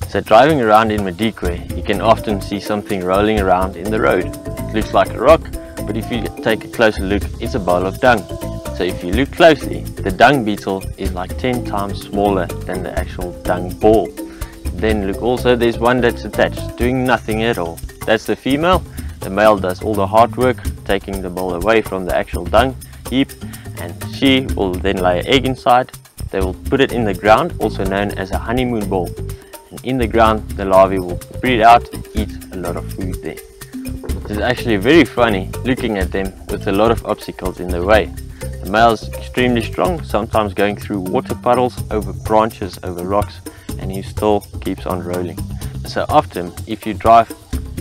So driving around in Madikwe, you can often see something rolling around in the road. It looks like a rock, but if you take a closer look, it's a ball of dung. So if you look closely, the dung beetle is like 10 times smaller than the actual dung ball. Then look also, there's one that's attached, doing nothing at all. That's the female. The male does all the hard work, taking the ball away from the actual dung heap, and she will then lay an egg inside. They will put it in the ground, also known as a honeymoon ball. And in the ground, the larvae will breed out and eat a lot of food there. It's actually very funny looking at them with a lot of obstacles in the way. The male is extremely strong, sometimes going through water puddles, over branches, over rocks, and he still keeps on rolling. So often, if you drive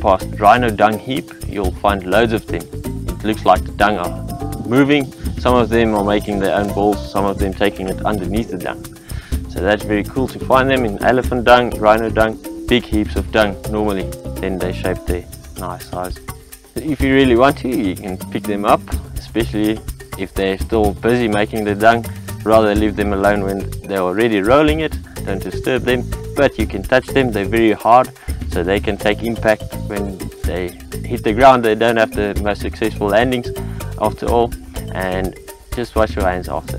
past rhino dung heap, you'll find loads of them. It looks like the dung are moving. Some of them are making their own balls, some of them taking it underneath the dung. So that's very cool to find them in elephant dung, rhino dung, big heaps of dung normally. Then they shape their nice size. If you really want to, you can pick them up, especially if they're still busy making the dung. Rather leave them alone when they're already rolling it. Don't disturb them, but you can touch them. They're very hard, so they can take impact when they hit the ground. They don't have the most successful landings after all, and just wash your hands after.